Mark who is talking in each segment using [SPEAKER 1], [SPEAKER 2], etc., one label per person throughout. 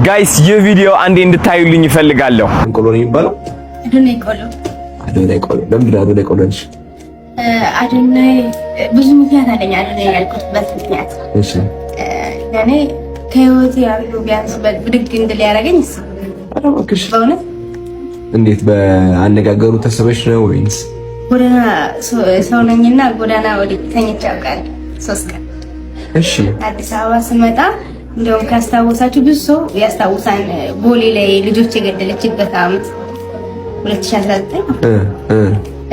[SPEAKER 1] ጋይስ ይህ ቪዲዮ አንዴ እንድታዩልኝ ይፈልጋለሁ።
[SPEAKER 2] እንቆሎ ነው የሚባለው? አዶናይ ቆሎ። ለምን አዶናይ ቆሎ ነሽ?
[SPEAKER 3] አዶናይ ብዙ ምክንያት አለኝ አዶናይ ያልኩበት ምክንያት። እሺ ለኔ ከህይወቴ ያሉ ቢያንስ ብድግ እንድል ያደረገኝ እሱ።
[SPEAKER 2] አረባክሽ
[SPEAKER 3] በእውነት
[SPEAKER 2] እንዴት በአነጋገሩ ተሰበሽ ነው ወይስ?
[SPEAKER 3] ጎዳና ሰው ነኝና ጎዳና ወዲህ ተኝቼ አውቃለሁ 3 ቀን።
[SPEAKER 2] እሺ
[SPEAKER 3] አዲስ አበባ ስመጣ እንደውም ካስታወሳችሁ ብዙ ሰው ያስታውሳን ቦሌ ላይ ልጆች የገደለችበት ዓመት 2019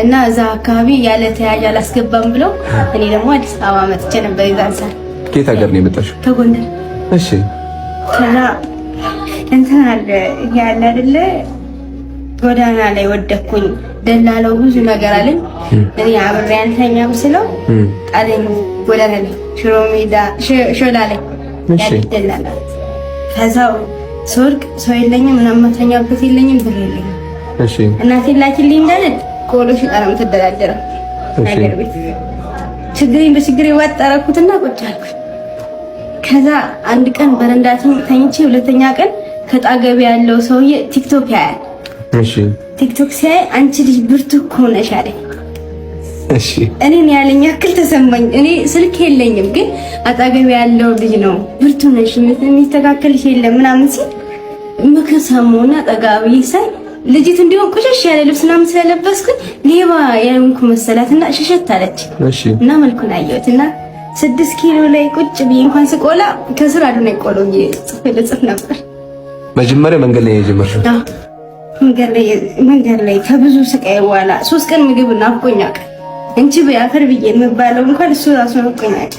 [SPEAKER 3] እና እዛ አካባቢ ያለ ተያዥ አላስገባም ብለው እኔ ደግሞ አዲስ አበባ መጥቼ ነበር። ይዛንሳል
[SPEAKER 2] ከየት ሀገር ነው የመጣሽው?
[SPEAKER 3] ከጎንደር።
[SPEAKER 2] እሺ
[SPEAKER 3] ከዛ እንትን አለ ያለ አይደለ ጎዳና ላይ ወደኩኝ። ደላለው ብዙ ነገር አለኝ። እኔ አብሬ አንተኛም ስለው ጣለኝ ጎዳና ላይ ሽሮ ሜዳ ሾላ ላይ ያደላላ። ከዛው ሶርቅ ሰው የለኝም ምናምን ማተኛበት የለኝም ብር የለኝም።
[SPEAKER 2] እሺ
[SPEAKER 3] እናቴ ላኪልኝ እንዳለች ቆሎሽ ጣራም ተደራደረ ነገር ቤት ችግሬን በችግሬ ዋጣራኩትና ቁጭ አልኩ። ከዛ አንድ ቀን በረንዳቱን ተኝቼ ሁለተኛ ቀን ከጣገብ ያለው ሰውዬ ቲክቶክ ያያል።
[SPEAKER 2] እሺ
[SPEAKER 3] ቲክቶክ ሲያይ አንቺ ልጅ ብርቱ እኮ ነሽ አለኝ።
[SPEAKER 2] እሺ እኔን
[SPEAKER 3] ያለኝ ያክል ተሰማኝ። እኔ ስልክ የለኝም ግን አጣገብ ያለው ልጅ ነው ብርቱ ነሽ የሚስተካከልሽ የለም ምናምን ሲል ምክር ሰማሁና ጠጋቢ ሳይ ልጅት እንዲሆን ቆሸሽ ያለ ልብስ ምናምን ስለለበስኩኝ ሌባ ያንኩ መሰላትና ሸሸት አለች።
[SPEAKER 2] እሺ እና
[SPEAKER 3] መልኩን አየሁትና 6 ኪሎ ላይ ቁጭ ብዬ እንኳን ስቆላ ከስራ አዶናይ ቆሎ ጽፍ ነበር።
[SPEAKER 2] መጀመሪያ መንገድ ላይ የጀመርሽው?
[SPEAKER 3] መንገድ ላይ ከብዙ ስቃይ በኋላ 3 ቀን ምግብ ናፍቆኛል። እንቺ በአፈር ብዬ የምባለው እንኳን እሱ ራሱ ናፍቆኛል።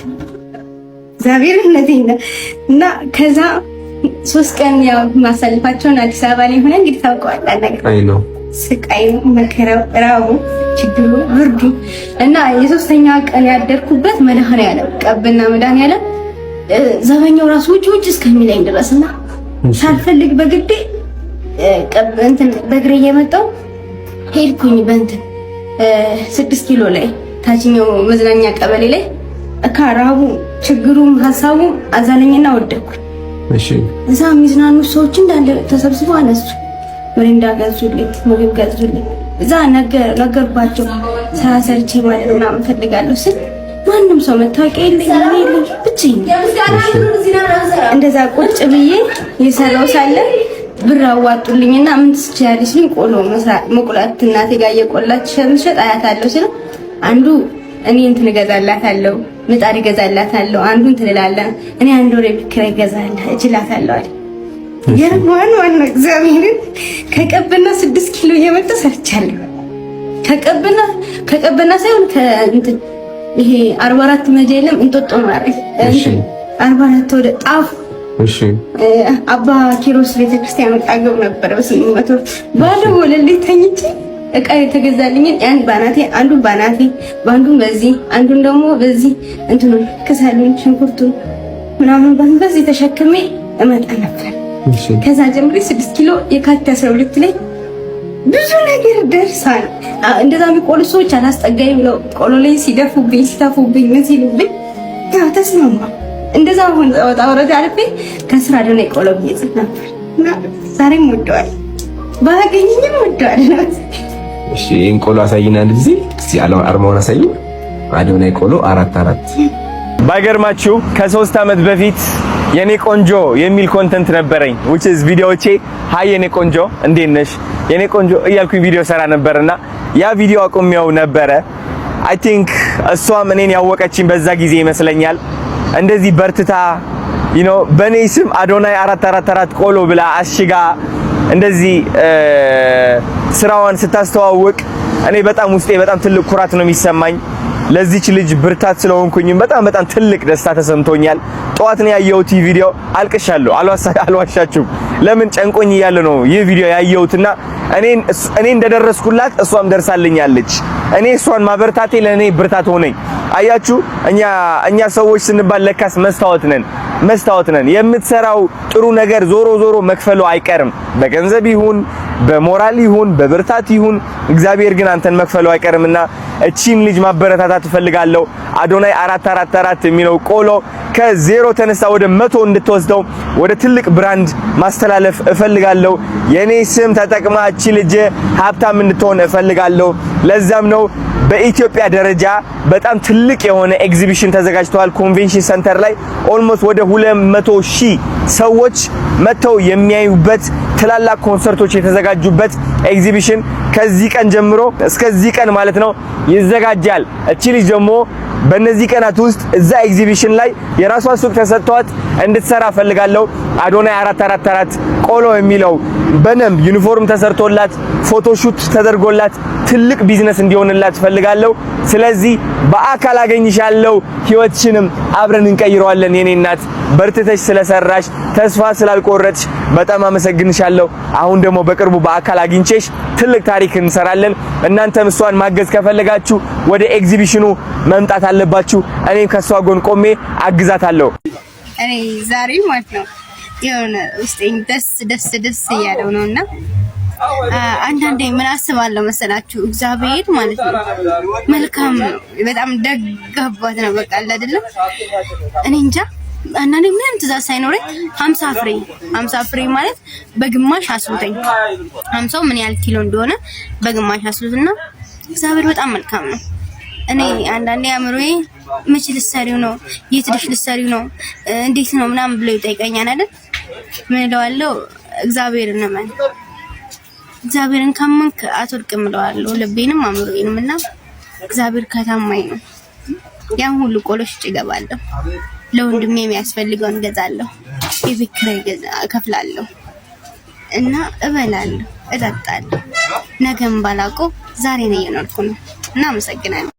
[SPEAKER 3] እግዚአብሔር እነዚህና እና ከዛ 3 ቀን ያው ማሳልፋቸውን አዲስ አበባ ላይ ሆነ እንግዲህ ታውቀዋለህ ነገር
[SPEAKER 2] አይ ነው
[SPEAKER 3] ስቃይ መከራው ራቡ ችግሩ ብርዱ እና የሶስተኛ ቀን ያደርኩበት መድኃኔዓለም ቀብና መድኃኔዓለም ዘበኛው ራሱ ውጭ እስከሚለኝ ድረስና ሳልፈልግ በግዴ ቀብ እንትን በእግሬ እየመጣሁ ሄድኩኝ። በእንትን 6 ኪሎ ላይ ታችኛው መዝናኛ ቀበሌ ላይ ካራቡ ችግሩም ሀሳቡም አዛለኝና ወደኩኝ።
[SPEAKER 2] እሺ
[SPEAKER 3] እዛ የሚዝናኑ ሰዎች እንዳለ ተሰብስበው አነሱ። ምሪንዳ ገዙልኝ፣ ምግብ ገዙልኝ። እዛ ነገርባቸው ስራ ሰርቼ ማለት ምናምን ፈልጋለሁ ስል ማንም ሰው መታወቂያ የለኝም ብቻዬን እንደዛ ቁጭ ብዬ የሰራው ሳለ ብር አዋጡልኝና ምን ትችያለሽ? ቆሎ መቁላት እናቴ ጋር እየቆላች ሸምሸጥ አያታለሁ ስለ አንዱ እኔ እንትን እገዛላታለሁ ምጣድ እገዛላታለሁ አንዱን ትልላለህ እኔ አንድ ወሬ ብክራ እገዛላታለሁ አለ። የማን ዋና እግዚአብሔርን ከቀብና 6 ኪሎ እየመጣ ሰርቻለሁ። ከቀብና ሳይሆን ከእንትን ይሄ 44 መጀለም እንጦጦ ማለት እሺ 44 ወደ ጣፍ
[SPEAKER 2] እሺ
[SPEAKER 3] አባ ኪሮስ ቤተክርስቲያን ወጣገብ ነበር። በ800 ባለ ወለል ተኝቼ እቃ የተገዛልኝ ያን ባናቴ አንዱን ባናቴ ባንዱን በዚህ አንዱን ደግሞ በዚህ እንትኑ ከሳሉን ሽንኩርቱን ምናምን በዚህ ተሸክሜ እመጣ ነበር። ከዛ ጀምሬ 6 ኪሎ የካቲት 12 ላይ ብዙ ነገር ደርሳል። እንደዛ የሚቆሉ ሰዎች አላስጠጋኝ ብለው ቆሎ ላይ ሲደፉብኝ ሲታፉብኝ ምን ሲሉብኝ ያው ተስማማ። እንደዛ አሁን ወጣ ወረዳ አልፌ ከስራ አዶናይ ቆሎ ይጽፍ ነበር እና ዛሬም ወደዋል ባገኘኝም ወደዋል።
[SPEAKER 2] እሺ ቆሎ አሳይና እንደዚህ እስቲ አርማውን አሳይ። አዶናይ ቆሎ 44
[SPEAKER 1] ባይገርማችሁ ከ3 ዓመት በፊት የኔ ቆንጆ የሚል ኮንተንት ነበረኝ which is ቪዲዮዎቼ ሃይ የኔ ቆንጆ እንዴት ነሽ የኔ ቆንጆ እያልኩኝ ቪዲዮ ሰራ ነበርና ያ ቪዲዮ አቆሚያው ነበረ። አይ ቲንክ እሷም እኔን ያወቀችኝ በዛ ጊዜ ይመስለኛል። እንደዚህ በርትታ በኔ ስም አዶናይ 444 ቆሎ ብላ አሽጋ እንደዚህ ስራዋን ስታስተዋውቅ እኔ በጣም ውስጤ በጣም ትልቅ ኩራት ነው የሚሰማኝ። ለዚች ልጅ ብርታት ስለሆንኩኝም በጣም ትልቅ ደስታ ተሰምቶኛል። ጠዋት ነው ያየሁት ቪዲዮ አልቅሻለሁ፣ አልዋሻችሁም። ለምን ጨንቆኝ እያለ ነው ይህ ቪዲዮ ያየሁትና እኔ እንደደረስኩላት እሷም ደርሳልኛለች። እኔ እሷን ማበርታቴ ለኔ ብርታት ሆነኝ። አያችሁ እኛ ሰዎች ስንባል ለካስ መስታወት ነን። የምትሰራው ጥሩ ነገር ዞሮ መክፈሉ አይቀርም። በገንዘብ ይሁን በሞራል ይሁን በብርታት ይሁን እግዚአብሔር ግን አንተን መክፈሉ አይቀርምና እቺን ልጅ ማበረታታት እፈልጋለሁ። አዶናይ 444 የሚለው ቆሎ ከዜሮ ተነሳ ወደ 100 እንድትወስደው ወደ ትልቅ ብራንድ ማስተላለፍ እፈልጋለሁ። የኔ ስም ተጠቅማ እቺ ልጅ ሀብታም እንድትሆን እፈልጋለሁ። ለዛም ነው በኢትዮጵያ ደረጃ በጣም ትልቅ የሆነ ኤግዚቢሽን ተዘጋጅቷል። ኮንቬንሽን ሰንተር ላይ ኦልሞስት ወደ 200,000 ሰዎች መተው የሚያዩበት ትላልቅ ኮንሰርቶች የተዘጋጁበት ኤግዚቢሽን ከዚህ ቀን ጀምሮ እስከዚህ ቀን ማለት ነው ይዘጋጃል። እቺ ልጅ ደግሞ በእነዚህ ቀናት ውስጥ እዛ ኤግዚቢሽን ላይ የራሷ ሱቅ ተሰጥቷት እንድትሰራ ፈልጋለሁ። አዶናይ 444 ቆሎ የሚለው በደንብ ዩኒፎርም ተሰርቶላት ፎቶሹት ተደርጎላት ትልቅ ቢዝነስ እንዲሆንላት ፈልጋለሁ። ስለዚህ በአካል አገኝሻለሁ፣ ህይወትሽንም አብረን እንቀይረዋለን። የኔ እናት በርትተሽ ስለሰራሽ ተስፋ ስላልቆረጥሽ በጣም አመሰግንሻለሁ። አሁን ደግሞ በቅርቡ በአካል አግኝቼሽ ትልቅ ታሪክ እንሰራለን። እናንተም እሷን ማገዝ ከፈለጋችሁ ወደ ኤግዚቢሽኑ መምጣት አለባችሁ። እኔም ከሷ ጎን ቆሜ አግዛታለሁ።
[SPEAKER 3] እኔ ዛሬ ማለት ነው የሆነ ውስጤን ደስ እያለው ነውና አንዳንዴ ምን አስባለሁ መሰላችሁ? እግዚአብሔር ማለት ነው መልካም ነው፣ በጣም ደግ አባት ነው። በቃ አይደለም እኔ እንጃ አንዳንዴ ምንም ትእዛዝ ሳይኖረኝ 50 ፍሬ ማለት በግማሽ አስሉተኝ 50 ምን ያህል ኪሎ እንደሆነ በግማሽ አስሉትና እግዚአብሔር በጣም መልካም ነው። እኔ አንዳንዴ አምሮዬ መቼ ልትሰሪው ነው? የት ልሽ ልትሰሪው ነው? እንዴት ነው ምናምን ብሎ ይጠይቀኛል አይደል? ምን እለዋለሁ? እግዚአብሔርን እመን፣ እግዚአብሔርን ካመንክ አትወድቅም እለዋለሁ። ልቤንም አምሮዬንም እና እግዚአብሔር ከታማኝ ነው። ያን ሁሉ ቆሎሽ እገባለሁ፣ ለወንድሜ የሚያስፈልገውን እገዛለሁ፣ የቤት ኪራይ እከፍላለሁ እና እበላለሁ፣ እጠጣለሁ። ነገም ባላውቀው ዛሬ ነው እየኖርኩ ነው እና አመሰግናለሁ።